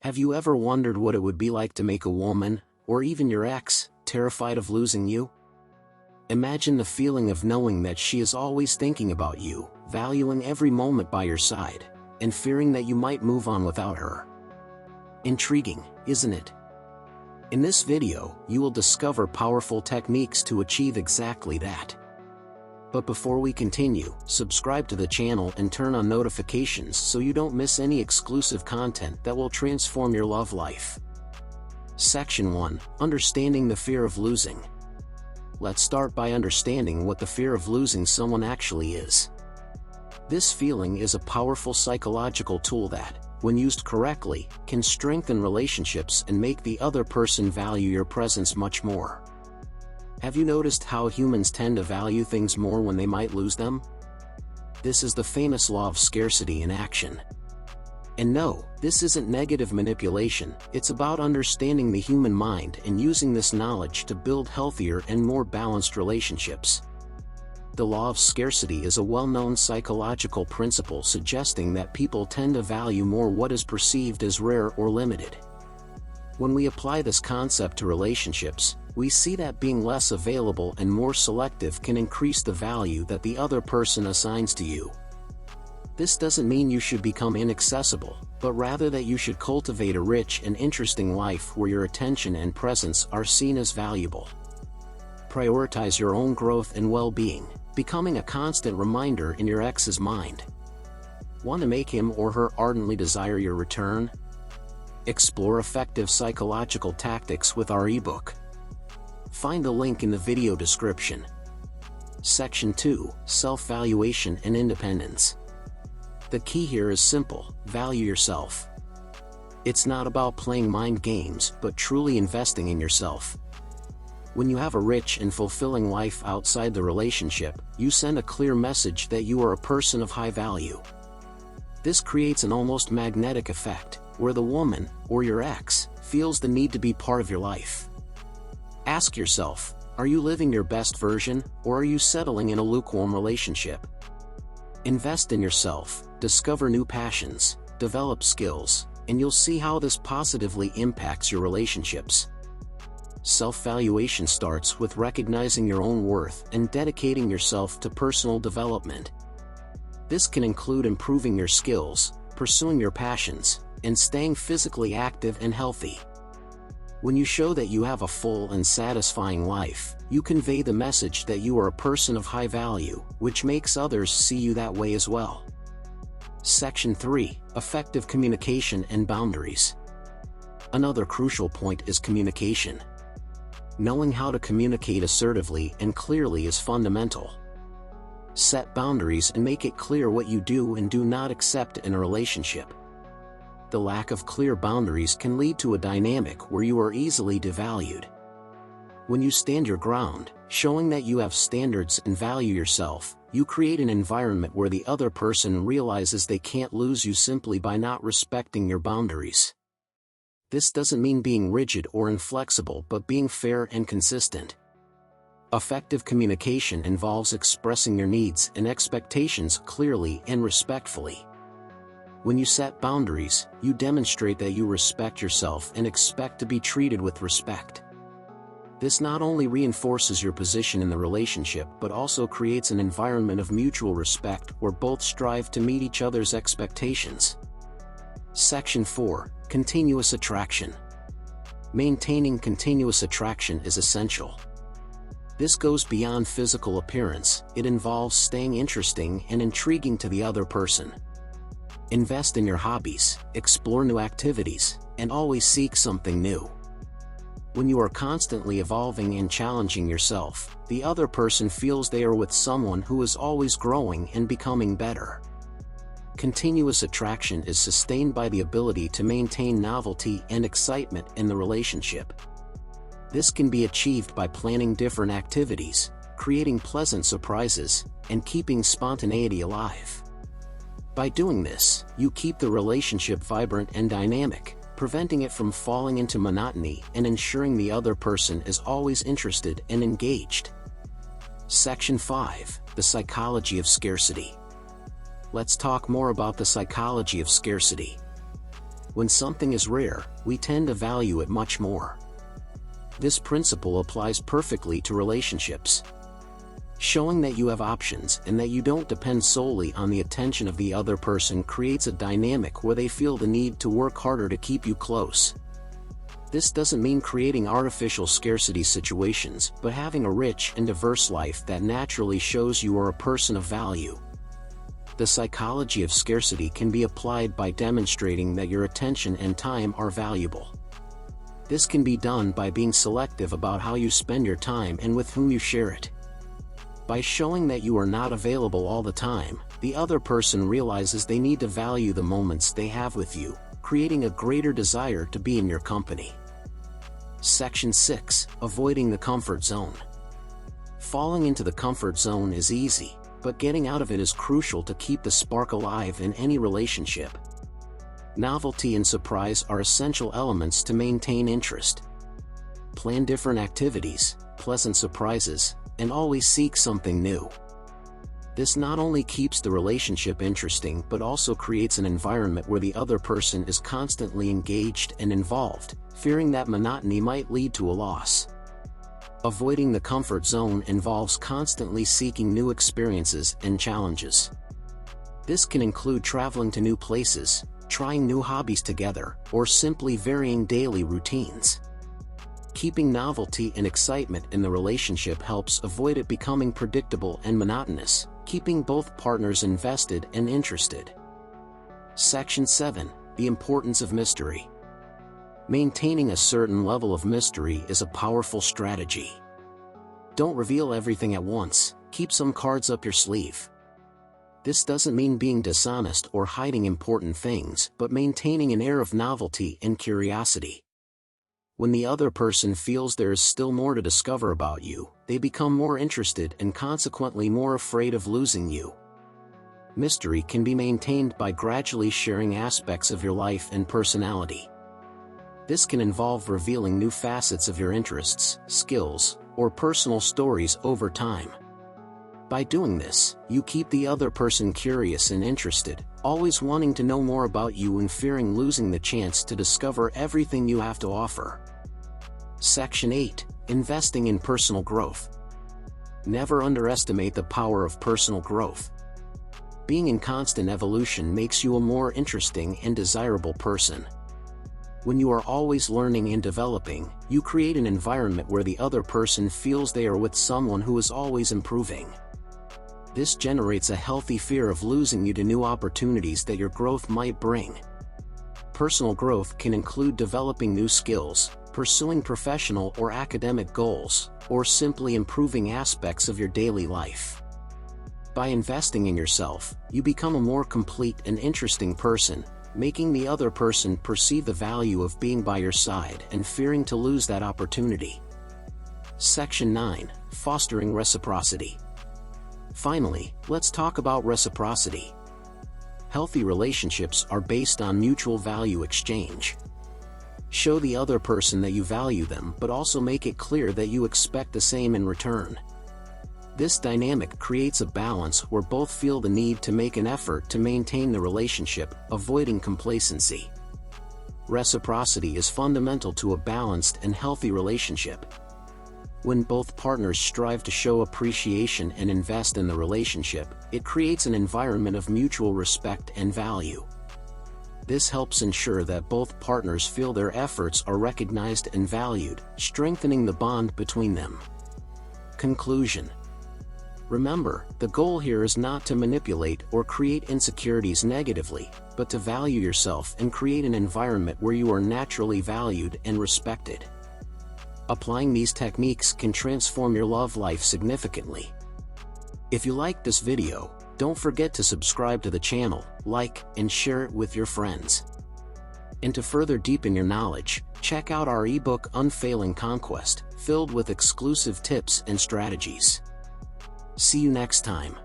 Have you ever wondered what it would be like to make a woman, or even your ex, terrified of losing you? Imagine the feeling of knowing that she is always thinking about you, valuing every moment by your side, and fearing that you might move on without her. Intriguing, isn't it? In this video, you will discover powerful techniques to achieve exactly that. But before we continue, subscribe to the channel and turn on notifications so you don't miss any exclusive content that will transform your love life. Section 1. Understanding the fear of losing. Let's start by understanding what the fear of losing someone actually is. This feeling is a powerful psychological tool that, when used correctly, can strengthen relationships and make the other person value your presence much more. Have you noticed how humans tend to value things more when they might lose them? This is the famous law of scarcity in action. And no, this isn't negative manipulation, it's about understanding the human mind and using this knowledge to build healthier and more balanced relationships. The law of scarcity is a well-known psychological principle suggesting that people tend to value more what is perceived as rare or limited. When we apply this concept to relationships, we see that being less available and more selective can increase the value that the other person assigns to you. This doesn't mean you should become inaccessible, but rather that you should cultivate a rich and interesting life where your attention and presence are seen as valuable. Prioritize your own growth and well-being, becoming a constant reminder in your ex's mind. Want to make him or her ardently desire your return? Explore effective psychological tactics with our ebook. Find the link in the video description. Section 2. Self-valuation and independence. The key here is simple: value yourself. It's not about playing mind games, but truly investing in yourself. When you have a rich and fulfilling life outside the relationship, you send a clear message that you are a person of high value. This creates an almost magnetic effect, where the woman, or your ex, feels the need to be part of your life. Ask yourself, are you living your best version, or are you settling in a lukewarm relationship? Invest in yourself, discover new passions, develop skills, and you'll see how this positively impacts your relationships. Self-valuation starts with recognizing your own worth and dedicating yourself to personal development. This can include improving your skills, pursuing your passions, and staying physically active and healthy. When you show that you have a full and satisfying life, you convey the message that you are a person of high value, which makes others see you that way as well. Section 3. Effective communication and boundaries. Another crucial point is communication. Knowing how to communicate assertively and clearly is fundamental. Set boundaries and make it clear what you do and do not accept in a relationship. The lack of clear boundaries can lead to a dynamic where you are easily devalued. When you stand your ground, showing that you have standards and value yourself, you create an environment where the other person realizes they can't lose you simply by not respecting your boundaries. This doesn't mean being rigid or inflexible, but being fair and consistent. Effective communication involves expressing your needs and expectations clearly and respectfully. When you set boundaries, you demonstrate that you respect yourself and expect to be treated with respect. This not only reinforces your position in the relationship but also creates an environment of mutual respect where both strive to meet each other's expectations. Section 4. Continuous attraction. Maintaining continuous attraction is essential. This goes beyond physical appearance, it involves staying interesting and intriguing to the other person. Invest in your hobbies, explore new activities, and always seek something new. When you are constantly evolving and challenging yourself, the other person feels they are with someone who is always growing and becoming better. Continuous attraction is sustained by the ability to maintain novelty and excitement in the relationship. This can be achieved by planning different activities, creating pleasant surprises, and keeping spontaneity alive. By doing this, you keep the relationship vibrant and dynamic, preventing it from falling into monotony and ensuring the other person is always interested and engaged. Section 5. The psychology of scarcity. Let's talk more about the psychology of scarcity. When something is rare, we tend to value it much more. This principle applies perfectly to relationships. Showing that you have options and that you don't depend solely on the attention of the other person creates a dynamic where they feel the need to work harder to keep you close. This doesn't mean creating artificial scarcity situations, but having a rich and diverse life that naturally shows you are a person of value. The psychology of scarcity can be applied by demonstrating that your attention and time are valuable. This can be done by being selective about how you spend your time and with whom you share it. By showing that you are not available all the time, the other person realizes they need to value the moments they have with you, creating a greater desire to be in your company. Section 6. Avoiding the comfort zone. Falling into the comfort zone is easy, but getting out of it is crucial to keep the spark alive in any relationship. Novelty and surprise are essential elements to maintain interest. Plan different activities, pleasant surprises, and always seek something new. This not only keeps the relationship interesting but also creates an environment where the other person is constantly engaged and involved, fearing that monotony might lead to a loss. Avoiding the comfort zone involves constantly seeking new experiences and challenges. This can include traveling to new places, trying new hobbies together, or simply varying daily routines. Keeping novelty and excitement in the relationship helps avoid it becoming predictable and monotonous, keeping both partners invested and interested. Section 7. The importance of mystery. Maintaining a certain level of mystery is a powerful strategy. Don't reveal everything at once, keep some cards up your sleeve. This doesn't mean being dishonest or hiding important things, but maintaining an air of novelty and curiosity. When the other person feels there is still more to discover about you, they become more interested and consequently more afraid of losing you. Mystery can be maintained by gradually sharing aspects of your life and personality. This can involve revealing new facets of your interests, skills, or personal stories over time. By doing this, you keep the other person curious and interested, always wanting to know more about you and fearing losing the chance to discover everything you have to offer. Section 8. Investing in personal growth. Never underestimate the power of personal growth. Being in constant evolution makes you a more interesting and desirable person. When you are always learning and developing, you create an environment where the other person feels they are with someone who is always improving. This generates a healthy fear of losing you to new opportunities that your growth might bring. Personal growth can include developing new skills, pursuing professional or academic goals, or simply improving aspects of your daily life. By investing in yourself, you become a more complete and interesting person, making the other person perceive the value of being by your side and fearing to lose that opportunity. Section 9. Fostering reciprocity. Finally, let's talk about reciprocity. Healthy relationships are based on mutual value exchange. Show the other person that you value them, but also make it clear that you expect the same in return. This dynamic creates a balance where both feel the need to make an effort to maintain the relationship, avoiding complacency. Reciprocity is fundamental to a balanced and healthy relationship. When both partners strive to show appreciation and invest in the relationship, it creates an environment of mutual respect and value. This helps ensure that both partners feel their efforts are recognized and valued, strengthening the bond between them. Conclusion. Remember, the goal here is not to manipulate or create insecurities negatively, but to value yourself and create an environment where you are naturally valued and respected. Applying these techniques can transform your love life significantly. If you liked this video, don't forget to subscribe to the channel, like, and share it with your friends. And to further deepen your knowledge, check out our ebook Unfailing Conquest, filled with exclusive tips and strategies. See you next time.